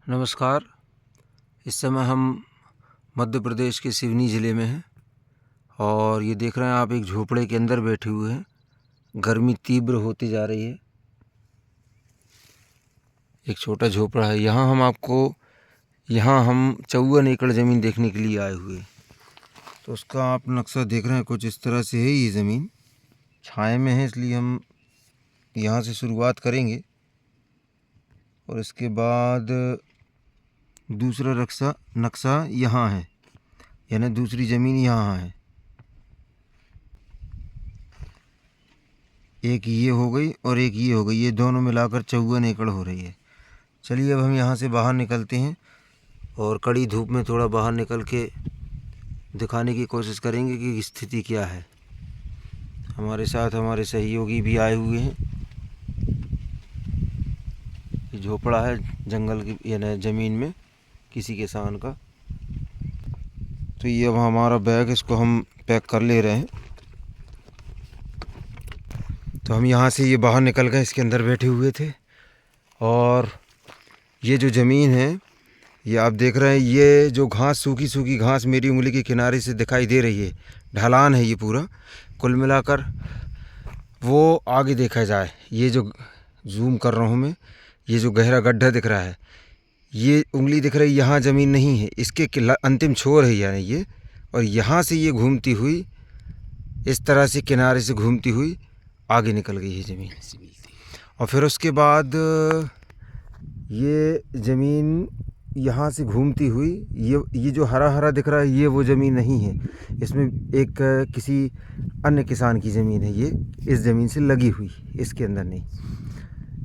नमस्कार। इस समय हम मध्य प्रदेश के सिवनी ज़िले में हैं और ये देख रहे हैं आप एक झोपड़े के अंदर बैठे हुए हैं। गर्मी तीव्र होती जा रही है। एक छोटा झोपड़ा है। यहाँ हम 54 एकड़ ज़मीन देखने के लिए आए हुए हैं। तो उसका आप नक्शा देख रहे हैं, कुछ इस तरह से है। ये ज़मीन छाए में है, इसलिए हम यहाँ से शुरुआत करेंगे और इसके बाद दूसरा नक्शा यहाँ है, यानी दूसरी ज़मीन यहाँ है। एक ये हो गई और एक ये हो गई, ये दोनों मिलाकर 54 एकड़ हो रही है। चलिए अब हम यहाँ से बाहर निकलते हैं और कड़ी धूप में थोड़ा बाहर निकल के दिखाने की कोशिश करेंगे कि स्थिति क्या है। हमारे साथ हमारे सहयोगी भी आए हुए हैं। ये झोपड़ा है जंगल की, यानी ज़मीन में किसी किसान का। तो ये अब हमारा बैग, इसको हम पैक कर ले रहे हैं। तो हम यहाँ से ये बाहर निकल गए, इसके अंदर बैठे हुए थे। और ये जो ज़मीन है, ये आप देख रहे हैं, ये जो घास, सूखी सूखी घास मेरी उंगली के किनारे से दिखाई दे रही है, ढलान है ये पूरा। कुल मिलाकर वो आगे देखा जाए, ये जो जूम कर रहा हूँ मैं, ये जो गहरा गड्ढा दिख रहा है, ये उंगली दिख रही है, यहाँ ज़मीन नहीं है, इसके अंतिम छोर है यानी ये। और यहाँ से ये घूमती हुई इस तरह से किनारे से घूमती हुई आगे निकल गई है ज़मीन। और फिर उसके बाद ये ज़मीन यहाँ से घूमती हुई, ये जो हरा हरा दिख रहा है, ये वो ज़मीन नहीं है। इसमें एक किसी अन्य किसान की ज़मीन है, ये इस ज़मीन से लगी हुई, इसके अंदर नहीं।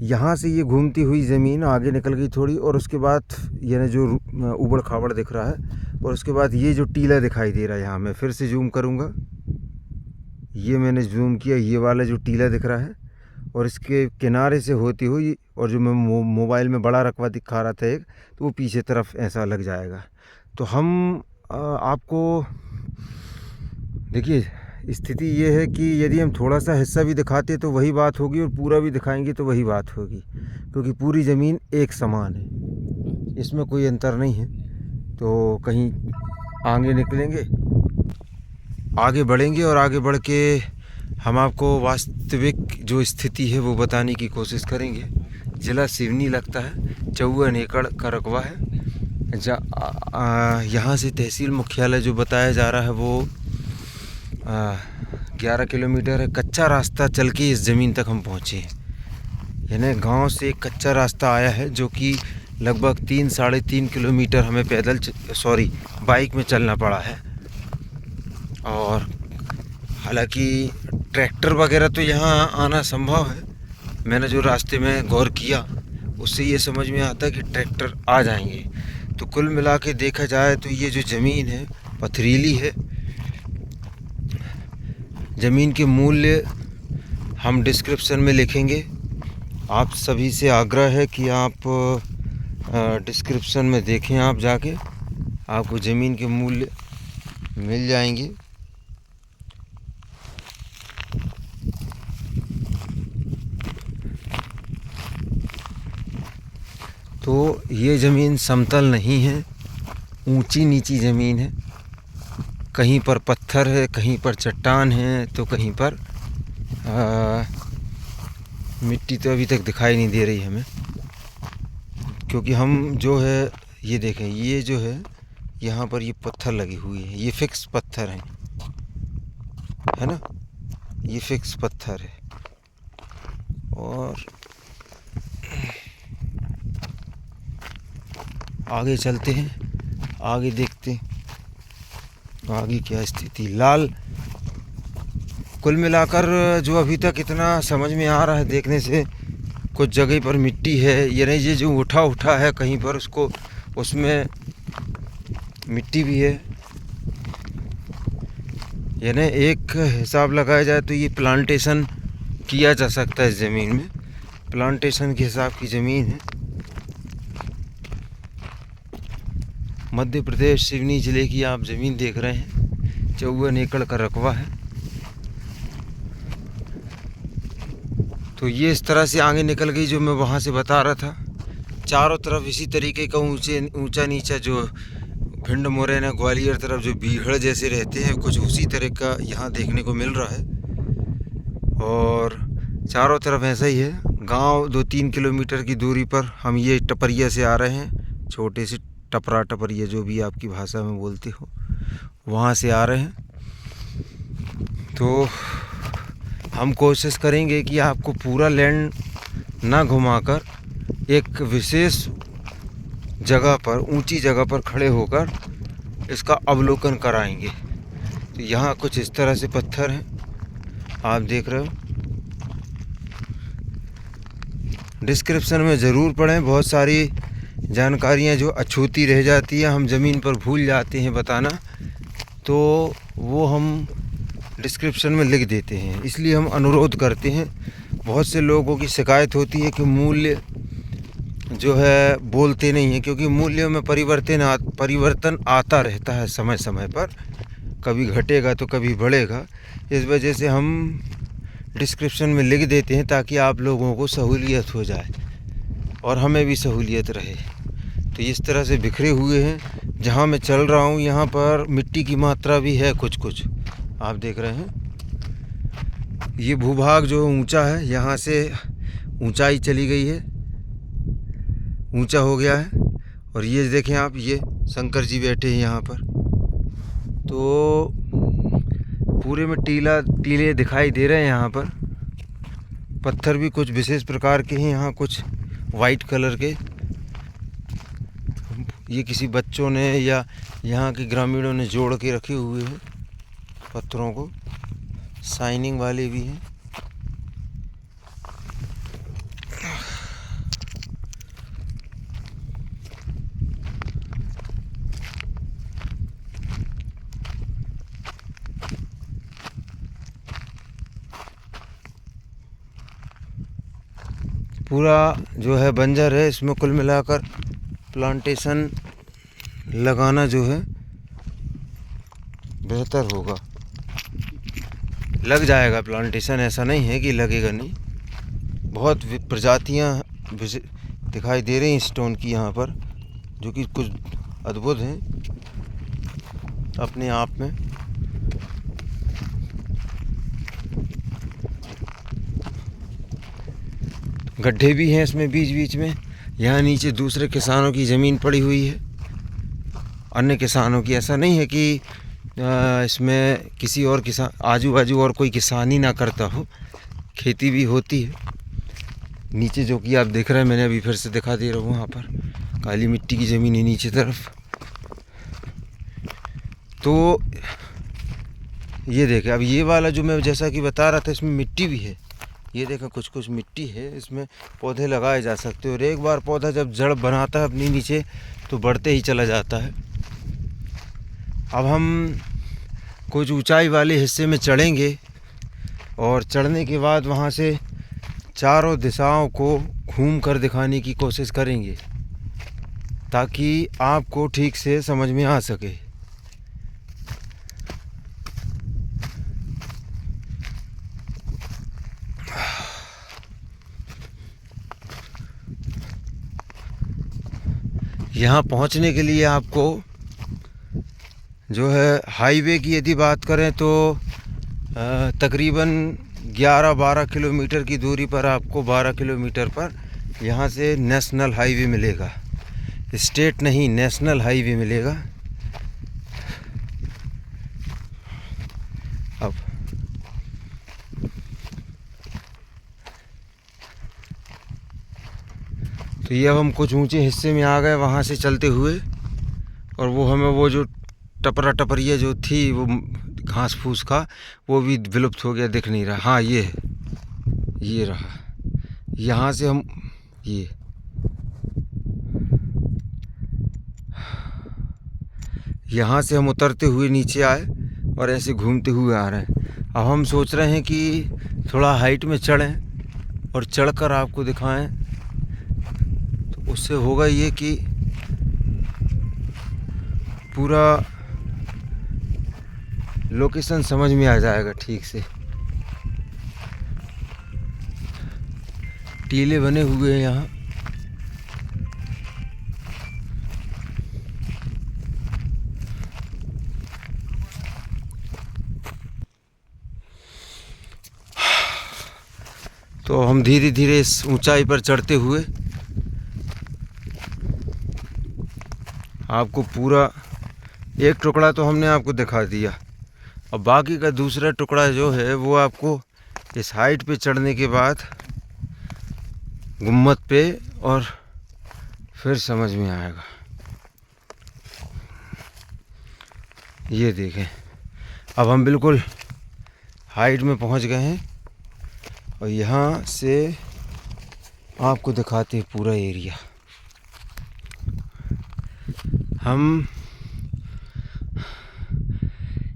यहाँ से ये घूमती हुई ज़मीन आगे निकल गई थोड़ी, और उसके बाद यानी जो उबड़ खाबड़ दिख रहा है, और उसके बाद ये जो टीला दिखाई दे रहा है, यहाँ मैं फिर से जूम करूँगा, ये मैंने जूम किया, ये वाला जो टीला दिख रहा है, और इसके किनारे से होती हुई, और जो मैं मोबाइल में बड़ा रकबा दिखा रहा था एक, तो वो पीछे तरफ ऐसा लग जाएगा। तो हम आपको देखिए, स्थिति ये है कि यदि हम थोड़ा सा हिस्सा भी दिखाते तो वही बात होगी, और पूरा भी दिखाएंगे तो वही बात होगी, क्योंकि पूरी ज़मीन एक समान है, इसमें कोई अंतर नहीं है। तो कहीं आगे निकलेंगे, आगे बढ़ेंगे, और आगे बढ़ के हम आपको वास्तविक जो स्थिति है वो बताने की कोशिश करेंगे। ज़िला सिवनी लगता है, 54 एकड़ का रकबा है। यहाँ से तहसील मुख्यालय जो बताया जा रहा है वो 11 किलोमीटर है। कच्चा रास्ता चल के इस ज़मीन तक हम पहुँचे हैं, यानी गांव से एक कच्चा रास्ता आया है, जो कि लगभग 3-3.5 किलोमीटर हमें बाइक में चलना पड़ा है। और हालांकि ट्रैक्टर वगैरह तो यहाँ आना संभव है। मैंने जो रास्ते में गौर किया उससे ये समझ में आता है कि ट्रैक्टर आ जाएंगे। तो कुल मिला के देखा जाए तो ये जो ज़मीन है पथरीली है। ज़मीन के मूल्य हम डिस्क्रिप्शन में लिखेंगे। आप सभी से आग्रह है कि आप डिस्क्रिप्शन में देखें, आप जाके आपको ज़मीन के मूल्य मिल जाएंगे। तो ये ज़मीन समतल नहीं है, ऊंची नीची ज़मीन है। कहीं पर पत्थर है, कहीं पर चट्टान है, तो कहीं पर मिट्टी तो अभी तक दिखाई नहीं दे रही हमें, क्योंकि हम जो है ये देखें, ये जो है यहाँ पर ये पत्थर लगी हुई है, ये फिक्स पत्थर है ना, ये फिक्स पत्थर है। और आगे चलते हैं, आगे देखते हैं आगे क्या स्थिति। कुल मिलाकर जो अभी तक इतना समझ में आ रहा है देखने से, कुछ जगह पर मिट्टी है, यानी ये जो उठा है कहीं पर, उसमें मिट्टी भी है। यानी एक हिसाब लगाया जाए तो ये प्लांटेशन किया जा सकता है इस ज़मीन में, प्लांटेशन के हिसाब की ज़मीन है। मध्य प्रदेश सिवनी ज़िले की आप ज़मीन देख रहे हैं, 54 एकड़ का रकबा है। तो ये इस तरह से आगे निकल गई, जो मैं वहाँ से बता रहा था चारों तरफ इसी तरीके का ऊंचा नीचा जो भिंड मुरैना ग्वालियर तरफ जो बीहड़ जैसे रहते हैं, कुछ उसी तरह का यहाँ देखने को मिल रहा है। और चारों तरफ ऐसा ही है। गांव 2-3 किलोमीटर की दूरी पर हम ये टपरिया से आ रहे हैं, छोटे से टपरिया जो भी आपकी भाषा में बोलते हो, वहाँ से आ रहे हैं। तो हम कोशिश करेंगे कि आपको पूरा लैंड ना घुमाकर एक विशेष जगह पर, ऊंची जगह पर खड़े होकर इसका अवलोकन कराएंगे। तो यहाँ कुछ इस तरह से पत्थर हैं, आप देख रहे हो। डिस्क्रिप्शन में ज़रूर पढ़ें, बहुत सारी जानकारियाँ जो अछूती रह जाती हैं, हम ज़मीन पर भूल जाते हैं बताना, तो वो हम डिस्क्रिप्शन में लिख देते हैं। इसलिए हम अनुरोध करते हैं। बहुत से लोगों की शिकायत होती है कि मूल्य जो है बोलते नहीं हैं, क्योंकि मूल्यों में परिवर्तन आता रहता है समय समय पर, कभी घटेगा तो कभी बढ़ेगा। इस वजह से हम डिस्क्रिप्शन में लिख देते हैं ताकि आप लोगों को सहूलियत हो जाए और हमें भी सहूलियत रहे। तो इस तरह से बिखरे हुए हैं। जहाँ मैं चल रहा हूँ यहाँ पर मिट्टी की मात्रा भी है कुछ कुछ, आप देख रहे हैं। ये भूभाग जो ऊंचा है, यहाँ से ऊंचाई चली गई है, ऊंचा हो गया है। और ये देखें आप, ये शंकर जी बैठे हैं यहाँ पर। तो पूरे में टीले दिखाई दे रहे हैं यहाँ पर। पत्थर भी कुछ विशेष प्रकार के हैं यहाँ, कुछ वाइट कलर के। ये किसी बच्चों ने या यहाँ के ग्रामीणों ने जोड़ के रखे हुए हैं पत्थरों को, शाइनिंग वाले भी हैं। पूरा जो है बंजर है, इसमें कुल मिलाकर प्लांटेशन लगाना जो है बेहतर होगा। लग जाएगा प्लांटेशन, ऐसा नहीं है कि लगेगा नहीं। बहुत प्रजातियां दिखाई दे रही हैं स्टोन की यहाँ पर, जो कि कुछ अद्भुत हैं अपने आप में। गड्ढे भी हैं इसमें बीच बीच में। यहाँ नीचे दूसरे किसानों की ज़मीन पड़ी हुई है, अन्य किसानों की। ऐसा नहीं है कि इसमें किसी और किसान, आजू बाजू और कोई किसान ही ना करता हो, खेती भी होती है। नीचे जो कि आप देख रहे हैं, मैंने अभी फिर से दिखा दे रहा हूँ, वहाँ पर काली मिट्टी की ज़मीन है नीचे तरफ। तो ये देखें, अब ये वाला जो मैं जैसा कि बता रहा था, इसमें मिट्टी भी है। ये देखें, कुछ कुछ मिट्टी है, इसमें पौधे लगाए जा सकते हैं। और एक बार पौधा जब जड़ बनाता है अपनी नीचे, तो बढ़ते ही चला जाता है। अब हम कुछ ऊंचाई वाले हिस्से में चढ़ेंगे और चढ़ने के बाद वहाँ से चारों दिशाओं को घूम कर दिखाने की कोशिश करेंगे, ताकि आपको ठीक से समझ में आ सके। यहाँ पहुँचने के लिए आपको जो है हाईवे की यदि बात करें तो तकरीबन 11-12 किलोमीटर की दूरी पर आपको 12 किलोमीटर पर यहाँ से नेशनल हाईवे मिलेगा। स्टेट नहीं, नेशनल हाईवे मिलेगा। अब तो ये अब हम कुछ ऊंचे हिस्से में आ गए वहाँ से चलते हुए, और वो हमें वो जो टपरिया जो थी, वो घास फूस का, वो भी विलुप्त हो गया, दिख नहीं रहा। हाँ, ये रहा। यहाँ से हम यहाँ से हम उतरते हुए नीचे आए और ऐसे घूमते हुए आ रहे हैं। अब हम सोच रहे हैं कि थोड़ा हाइट में चढ़ें और चढ़कर आपको दिखाएं। तो उससे होगा ये कि पूरा लोकेशन समझ में आ जाएगा ठीक से। टीले बने हुए हैं यहाँ, तो हम धीरे धीरे इस ऊंचाई पर चढ़ते हुए आपको पूरा एक टुकड़ा तो हमने आपको दिखा दिया, और बाकी का दूसरा टुकड़ा जो है वो आपको इस हाइट पे चढ़ने के बाद गुम्मत पे और फिर समझ में आएगा। ये देखें, अब हम बिल्कुल हाइट में पहुंच गए हैं और यहाँ से आपको दिखाते हैं पूरा एरिया। हम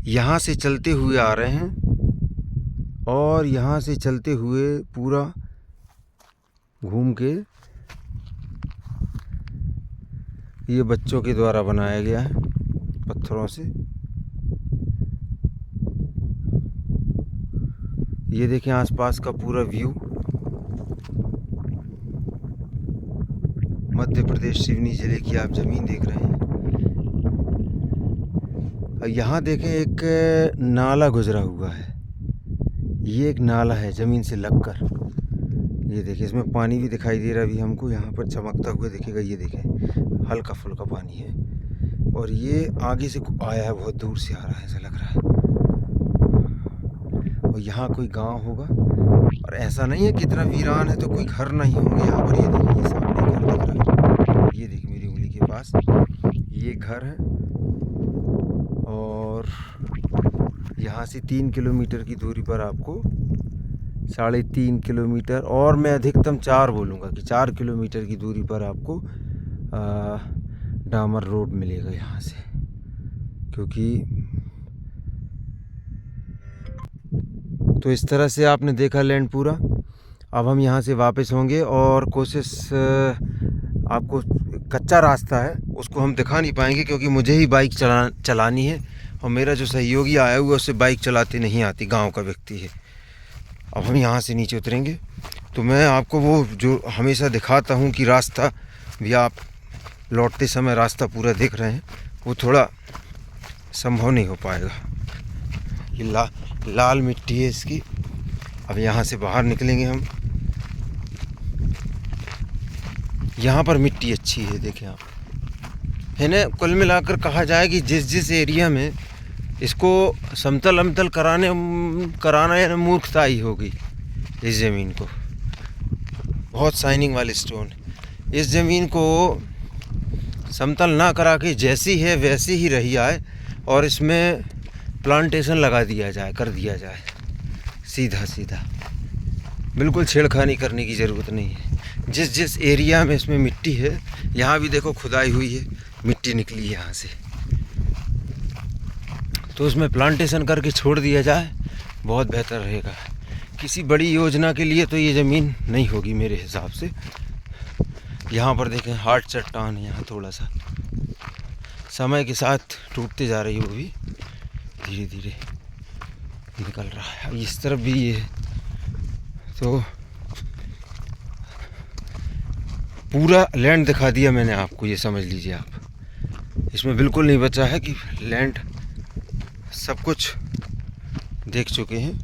यहाँ से चलते हुए आ रहे हैं और यहाँ से चलते हुए पूरा घूम के, ये बच्चों के द्वारा बनाया गया है पत्थरों से। ये देखें आसपास का पूरा व्यू, मध्य प्रदेश सिवनी जिले की आप ज़मीन देख रहे हैं। यहाँ देखें एक नाला गुजरा हुआ है, ये एक नाला है ज़मीन से लगकर। ये देखिए इसमें पानी भी दिखाई दे रहा है अभी हमको, यहाँ पर चमकता हुआ दिखेगा। ये देखें हल्का फुल्का पानी है और ये आगे से आया है, बहुत दूर से आ रहा है ऐसा लग रहा है। और यहाँ कोई गांव होगा, और ऐसा नहीं है कितना वीरान है तो कोई घर नहीं होंगे यहाँ पर। ये देखिए ये सामने घर दिख रहा है, ये देखिए मेरी उंगली के पास ये घर है। और यहाँ से 3 किलोमीटर की दूरी पर आपको 3.5 किलोमीटर, और मैं अधिकतम 4 बोलूँगा कि 4 किलोमीटर की दूरी पर आपको डामर रोड मिलेगा यहाँ से। क्योंकि तो इस तरह से आपने देखा लैंड पूरा। अब हम यहाँ से वापस होंगे और कोशिश, आपको कच्चा रास्ता है उसको हम दिखा नहीं पाएंगे क्योंकि मुझे ही बाइक चलानी है और मेरा जो सहयोगी आया हुआ है उससे बाइक चलाते नहीं आती, गांव का व्यक्ति है। अब हम यहाँ से नीचे उतरेंगे तो मैं आपको वो जो हमेशा दिखाता हूँ कि रास्ता भी आप लौटते समय रास्ता पूरा देख रहे हैं, वो थोड़ा संभव नहीं हो पाएगा। ये लाल मिट्टी है इसकी। अब यहाँ से बाहर निकलेंगे हम। यहाँ पर मिट्टी अच्छी है, देखें आप, है ना। कुल मिलाकर कहा जाए कि जिस एरिया में इसको समतल अमतल कराना या मूर्खता ही होगी। इस ज़मीन को बहुत शाइनिंग वाले स्टोन, इस ज़मीन को समतल ना करा के जैसी है वैसी ही रही आए और इसमें प्लांटेशन लगा दिया जाए, कर दिया जाए सीधा सीधा, बिल्कुल छेड़खानी करने की ज़रूरत नहीं है। जिस एरिया में इसमें मिट्टी है, यहाँ भी देखो खुदाई हुई है, मिट्टी निकली है यहाँ से, तो उसमें प्लांटेशन करके छोड़ दिया जाए, बहुत बेहतर रहेगा। किसी बड़ी योजना के लिए तो ये ज़मीन नहीं होगी मेरे हिसाब से। यहाँ पर देखें हार्ड चट्टान है, यहाँ थोड़ा सा समय के साथ टूटते जा रही है, वो भी धीरे धीरे निकल रहा है। अब इस तरफ भी ये है, तो पूरा लैंड दिखा दिया मैंने आपको, ये समझ लीजिए आप। इसमें बिल्कुल नहीं बचा है कि लैंड सब कुछ देख चुके हैं।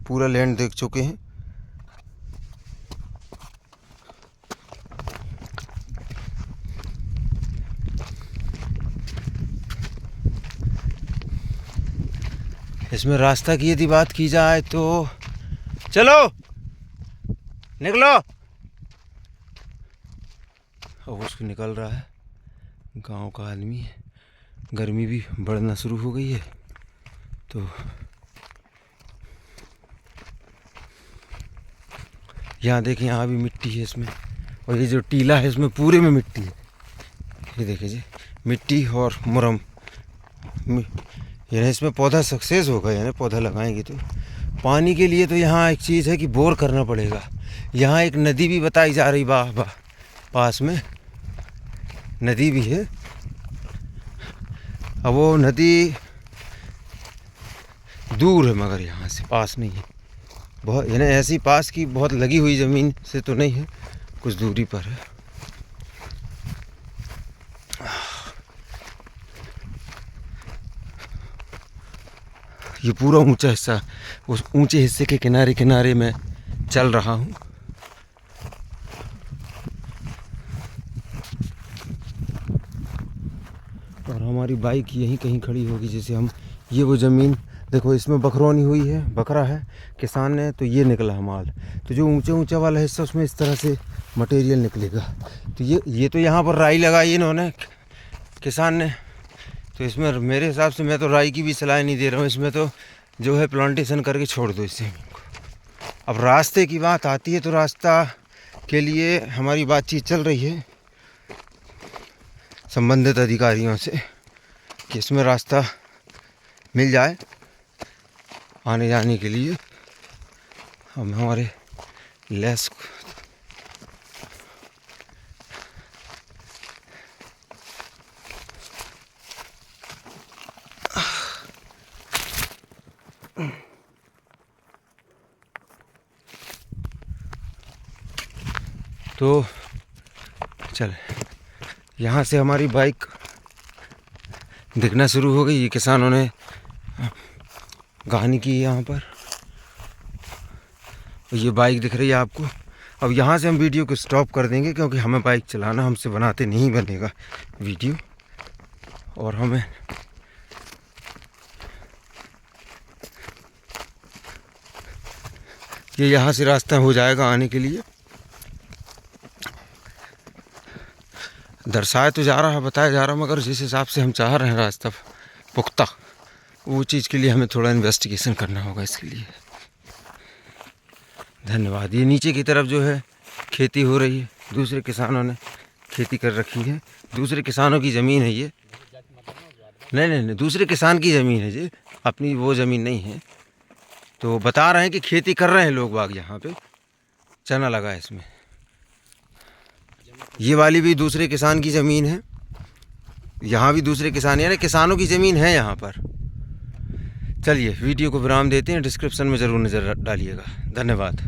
पूरा लैंड देख चुके हैं। इसमें रास्ता की यदि बात की जाए तो चलो निकलो, अब उसको निकल रहा है गांव का आदमी है। गर्मी भी बढ़ना शुरू हो गई है, तो यहाँ देखें यहाँ भी मिट्टी है इसमें, और ये जो टीला है इसमें पूरे में मिट्टी है। ये देखिए जी मिट्टी और मुरम, यानी इसमें पौधा सक्सेस होगा, यानी पौधा लगाएंगे तो। पानी के लिए तो यहाँ एक चीज़ है कि बोर करना पड़ेगा। यहाँ एक नदी भी बताई जा रही, पास में नदी भी है। अब वो नदी दूर है मगर यहाँ से पास नहीं है, बहुत, यानी ऐसी पास की बहुत लगी हुई ज़मीन से तो नहीं है, कुछ दूरी पर है। ये पूरा ऊंचा हिस्सा, उस ऊंचे हिस्से के किनारे किनारे मैं चल रहा हूँ। और हमारी बाइक यहीं कहीं खड़ी होगी। जैसे हम ये वो ज़मीन देखो, इसमें बकरौनी हुई है, बकरा है किसान ने, तो ये निकला है माल। तो जो ऊंचा ऊंचा वाला हिस्सा उसमें इस तरह से मटेरियल निकलेगा। तो ये तो यहाँ पर राई लगाई इन्होंने किसान ने, तो इसमें मेरे हिसाब से मैं तो राई की भी सलाह नहीं दे रहा हूँ। इसमें तो जो है प्लांटेशन करके छोड़ दो इस ज़मीन को। अब रास्ते की बात आती है तो रास्ता के लिए हमारी बातचीत चल रही है संबंधित अधिकारियों से कि इसमें रास्ता मिल जाए आने जाने के लिए। हम हमारे लेस तो चल, यहाँ से हमारी बाइक दिखना शुरू हो गई। ये किसानों ने कहानी की है यहाँ पर, ये बाइक दिख रही है आपको। अब यहाँ से हम वीडियो को स्टॉप कर देंगे क्योंकि हमें बाइक चलाना, हमसे बनाते नहीं बनेगा वीडियो। और हमें ये यहाँ से रास्ता हो जाएगा आने के लिए। दर्शाया तो जा रहा है, बताया जा रहा है, मगर जिस हिसाब से हम चाह रहे हैं रास्ता पुख्ता, वो चीज़ के लिए हमें थोड़ा इन्वेस्टिगेशन करना होगा इसके लिए। धन्यवाद। ये नीचे की तरफ जो है खेती हो रही है, दूसरे किसानों ने खेती कर रखी है, दूसरे किसानों की ज़मीन है ये। नहीं, दूसरे किसान की ज़मीन है ये, अपनी वो ज़मीन नहीं है। तो बता रहे हैं कि खेती कर रहे हैं लोग बाग, यहाँ पे चना लगा है इसमें। ये वाली भी दूसरे किसान की ज़मीन है, यहाँ भी दूसरे किसान, यानी किसानों की ज़मीन है यहाँ पर। चलिए वीडियो को विराम देते हैं, डिस्क्रिप्शन में ज़रूर नज़र डालिएगा। धन्यवाद।